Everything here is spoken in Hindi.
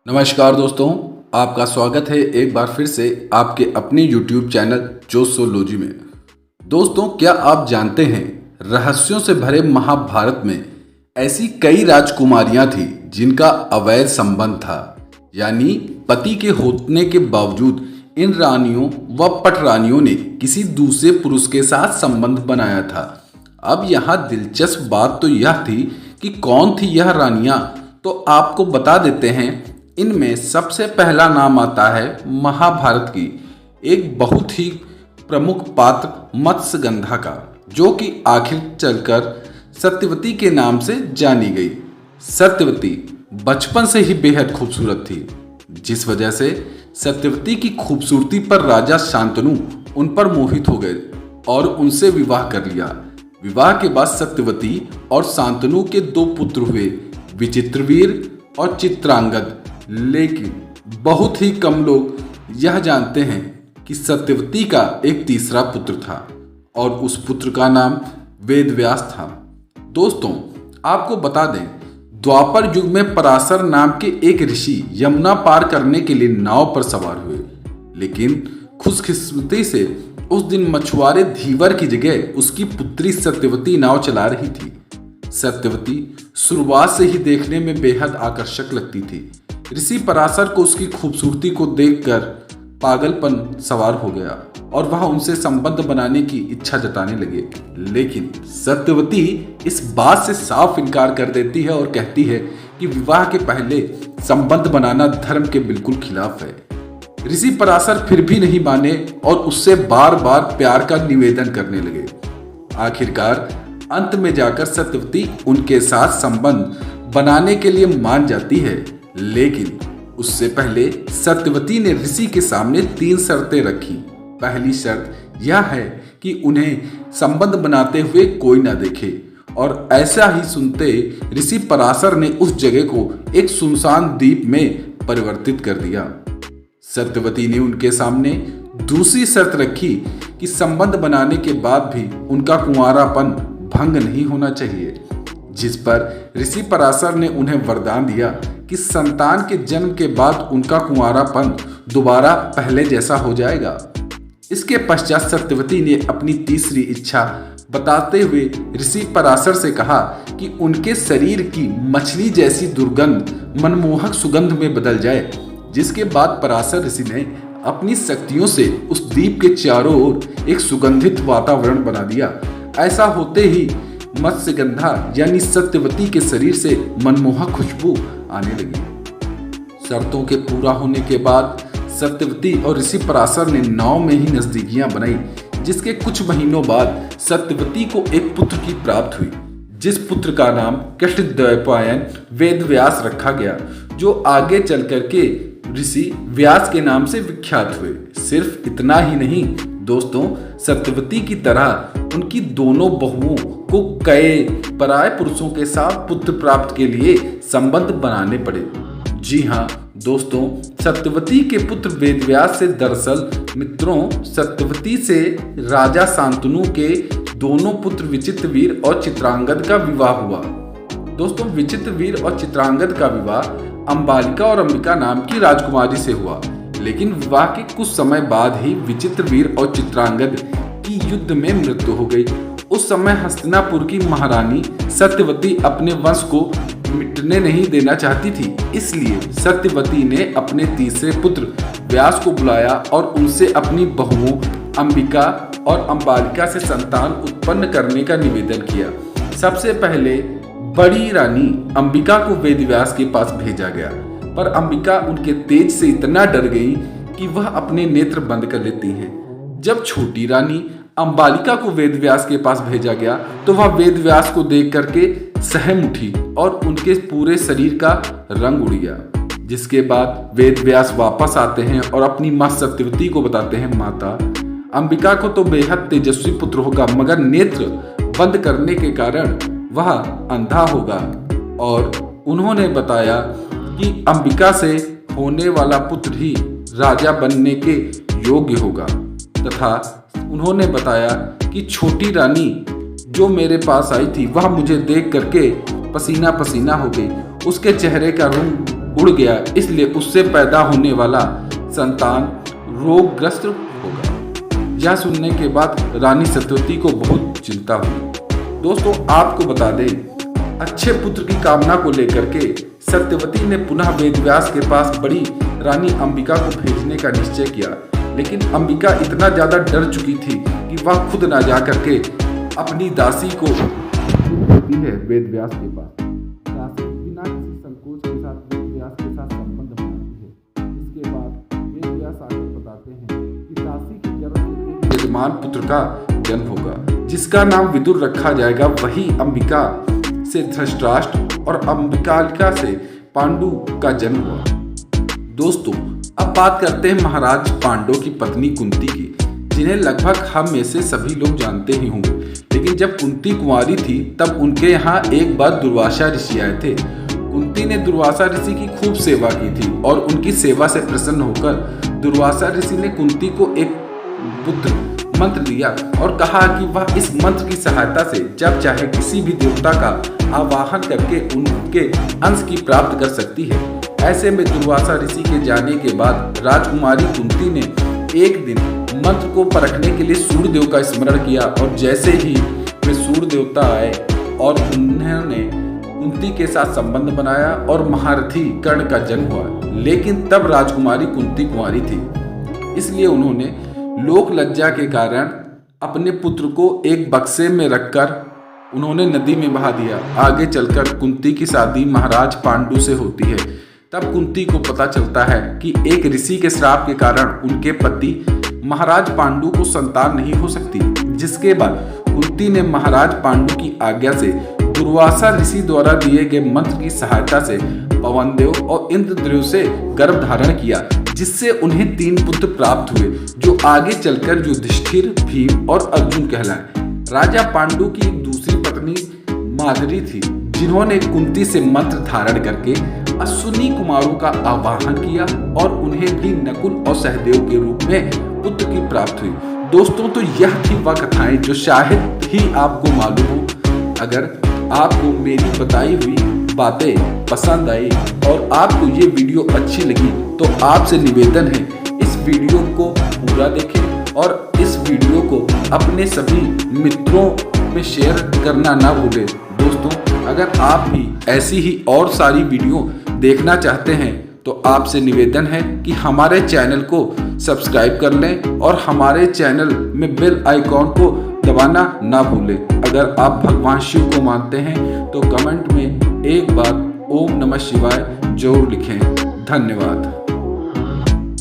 नमस्कार दोस्तों, आपका स्वागत है एक बार फिर से आपके अपने YouTube चैनल जोसोलॉजी में। दोस्तों, क्या आप जानते हैं रहस्यों से भरे महाभारत में ऐसी कई राजकुमारियां थी जिनका अवैध संबंध था, यानी पति के होने के बावजूद इन रानियों व पटरानियों ने किसी दूसरे पुरुष के साथ संबंध बनाया था। अब यहाँ दिलचस्प बात तो यह थी कि कौन थी यह रानियां, तो आपको बता देते हैं। इनमें सबसे पहला नाम आता है महाभारत की एक बहुत ही प्रमुख पात्र मत्स्यगंधा का, जो कि आखिर चलकर सत्यवती के नाम से जानी गई। सत्यवती बचपन से ही बेहद खूबसूरत थी, जिस वजह से सत्यवती की खूबसूरती पर राजा शांतनु उन पर मोहित हो गए और उनसे विवाह कर लिया। विवाह के बाद सत्यवती और शांतनु के दो पुत्र हुए, विचित्रवीर और चित्रांगद। लेकिन बहुत ही कम लोग यह जानते हैं कि सत्यवती का एक तीसरा पुत्र था और उस पुत्र का नाम वेदव्यास था। दोस्तों, आपको बता दें, द्वापर युग में पराशर नाम के एक ऋषि यमुना पार करने के लिए नाव पर सवार हुए, लेकिन खुशकिस्मती से उस दिन मछुआरे धीवर की जगह उसकी पुत्री सत्यवती नाव चला रही थी। सत्यवती शुरुआत से ही देखने में बेहद आकर्षक लगती थी। ऋषि पराशर को उसकी खूबसूरती को देखकर पागलपन सवार हो गया और वह उनसे संबंध बनाने की इच्छा जताने लगे, लेकिन सत्यवती इस बात से साफ इनकार कर देती है और कहती है कि विवाह के पहले संबंध बनाना धर्म के बिल्कुल खिलाफ है। ऋषि पराशर फिर भी नहीं माने और उससे बार बार प्यार का निवेदन करने लगे। आखिरकार अंत में जाकर सत्यवती उनके साथ संबंध बनाने के लिए मान जाती है, लेकिन उससे पहले सत्यवती ने ऋषि के सामने 3 शर्तें रखी। पहली शर्त यह है कि उन्हें संबंध बनाते हुए कोई ना देखे, और ऐसा ही सुनते ऋषि पराशर ने उस जगह को एक सुनसान द्वीप में परिवर्तित कर दिया। सत्यवती ने उनके सामने दूसरी शर्त रखी कि संबंध बनाने के बाद भी उनका कुंवारापन भंग नहीं होना चाहिए, जिस पर ऋषि पराशर ने उन्हें वरदान दिया कि संतान के जन्म के बाद उनका कुंवारापन दोबारा पहले जैसा हो जाएगा। इसके पश्चात सत्यवती ने अपनी तीसरी इच्छा बताते हुए ऋषि पराशर से कहा कि उनके शरीर की मछली जैसी दुर्गंध मनमोहक सुगंध में बदल जाए, जिसके बाद पराशर ऋषि ने अपनी शक्तियों से उस द्वीप के चारों ओर एक सुगंधित वातावरण बना दिया। ऐसा होते ही मत्स्यगंधा यानी सत्यवती के शरीर से मनमोहक खुशबू आने लगी। शर्तों के पूरा होने के बाद सत्यवती और ऋषि पराशर ने नाव में ही नजदीकियां बनाई, जिसके कुछ महीनों बाद सत्यवती को एक पुत्र की प्राप्त हुई, जिस पुत्र का नाम कृष्णद्वैपायन वेदव्यास रखा गया, जो आगे चल करके ऋषि व्यास के नाम से विख्यात हुए। सिर्फ इतना ही नहीं दोस्तों, सत्यवती की तरह उनकी दोनों बहुओं को कई पराये पुरुषों के साथ पुत्र प्राप्त के लिए संबंध बनाने पड़े। जी हाँ दोस्तों, सत्यवती के पुत्र वेदव्यास से दरअसल मित्रों सत्यवती से राजा शांतनु के दोनों पुत्र विचित्रवीर और चित्रांगद का विवाह हुआ। दोस्तों, विचित्रवीर और चित्रांगद का विवाह अंबालिका और अंबिका नाम की राजकुमारी से हुआ, लेकिन विवाह के कुछ समय बाद ही विचित्रवीर और चित्रांगद की युद्ध में मृत्यु हो गई। उस समय हस्तिनापुर की महारानी सत्यवती अपने वंश को मिटने नहीं देना चाहती थी, इसलिए सत्यवती ने अपने तीसरे पुत्र व्यास को बुलाया और उनसे अपनी बहुओं अंबिका और अंबालिका से संतान उत्पन्न करने का निवेदन किया। सबसे पहले बड़ी रानी अंबिका को वेदव्यास के पास भेजा गया, पर अंबिका उनके तेज से इतना डर गई कि वह अपने नेत्र बंद कर लेती हैं। जब छोटी रानी अंबालिका को वेदव्यास के पास भेजा गया तो वह वेदव्यास को देख करके सहम उठी और उनके पूरे शरीर का रंग उड़ गया। जिसके बाद वेदव्यास वापस आते हैं और अपनी मां सत्यवती को बताते हैं, माता, अंबिका को तो बेहद तेजस्वी पुत्र होगा, मगर नेत्र बंद करने के कारण वह अंधा होगा। और उन्होंने बताया कि अंबिका से होने वाला पुत्र ही राजा बनने के योग्य होगा, तथा उन्होंने बताया कि छोटी रानी जो मेरे पास आई थी वह मुझे देख करके पसीना पसीना हो गई। उसके चेहरे का उड़ गया, इसलिए उससे पैदा होने वाला संतान रोगग्रस्त होगा। यह सुनने के बाद रानी सत्यवती को बहुत चिंता हुई। दोस्तों आपको बता दें, अच्छे पुत्र की कामना को लेकर के सत्यवती ने पुनः वेदव्यास के पास बड़ी रानी अंबिका को भेजने का निश्चय किया, लेकिन अंबिका इतना ज्यादा डर चुकी थी कि वह खुद ना जा करके अपनी दासी को भेजती है वेदव्यास के पास। दासी बिना किसी संकोच के साथ वेदव्यास के साथ संबंध बनाती है। इसके बाद वेदव्यास आकर बताते हैं कि दासी के गर्भ से यजमान पुत्र का जन्म होगा, जिसका नाम विदुर रखा जाएगा। वही अंबिका से धृतराष्ट्र और अंबिकालिका से पांडु का जन्म हुआ। दोस्तों अब बात करते हैं महाराज पांडु की पत्नी कुंती की, जिन्हें लगभग हम में से सभी लोग जानते ही होंगे। लेकिन जब कुंती कुंवारी थी तब उनके यहाँ एक बार दुर्वासा ऋषि आए थे। कुंती ने दुर्वासा ऋषि की खूब सेवा की थी और उनकी सेवा से प्रसन्न होकर दुर्वासा ऋषि ने कुंती को एक पुत्र मंत्र दिया और कहा कि वह इस मंत्र की सहायता से जब चाहे किसी भी देवता का आवाहन करके उनके अंश की प्राप्त कर सकती है। ऐसे में दुर्वासा ऋषि के जाने के बाद राजकुमारी कुंती ने एक दिन मंत्र को परखने के लिए सूर्यदेव का स्मरण किया और जैसे ही वे सूर्य देवता आए और उन्होंने कुंती के साथ संबंध बनाया और महारथी कर्ण का जन्म हुआ। लेकिन तब राजकुमारी कुंती कुंवारी थी, इसलिए उन्होंने लोक लज्जा के कारण अपने पुत्र को एक बक्से में रखकर उन्होंने नदी में बहा दिया। आगे चलकर कुंती की शादी महाराज पांडु से होती है। तब कुंती को पता चलता है कि एक ऋषि के श्राप के कारण उनके पति महाराज पांडु को संतान नहीं हो सकती, जिसके बाद कुंती ने महाराज पांडु की आज्ञा से दुर्वासा ऋषि द्वारा दिए गए मंत्र की सहायता से पवनदेव और इंद्रदेव से गर्भ धारण किया, जिससे उन्हें 3 पुत्र प्राप्त हुए, जो आगे चलकर युधिष्ठिर, भीम और अर्जुन कहलाए। राजा पांडु की एक दूसरी पत्नी माद्री थी, जिन्होंने कुंती से मंत्र धारण करके अश्विनी कुमारों का आवाहन किया और उन्हें भी नकुल और सहदेव के रूप में पुत्र की प्राप्त हुई। दोस्तों तो यह थी वह कथाएं जो शायद ही आपको मालूम हो। अगर आपको मेरी बताई हुई बातें पसंद आई और आपको ये वीडियो अच्छी लगी तो आपसे निवेदन है इस वीडियो को पूरा देखें और इस वीडियो को अपने सभी मित्रों में शेयर करना ना भूलें। दोस्तों अगर आप भी ऐसी ही और सारी वीडियो देखना चाहते हैं तो आपसे निवेदन है कि हमारे चैनल को सब्सक्राइब कर लें और हमारे चैनल में बेल आइकॉन को दबाना ना भूलें। अगर आप भगवान शिव को मानते हैं तो कमेंट में एक बार ओम नमः शिवाय जरूर लिखें। धन्यवाद।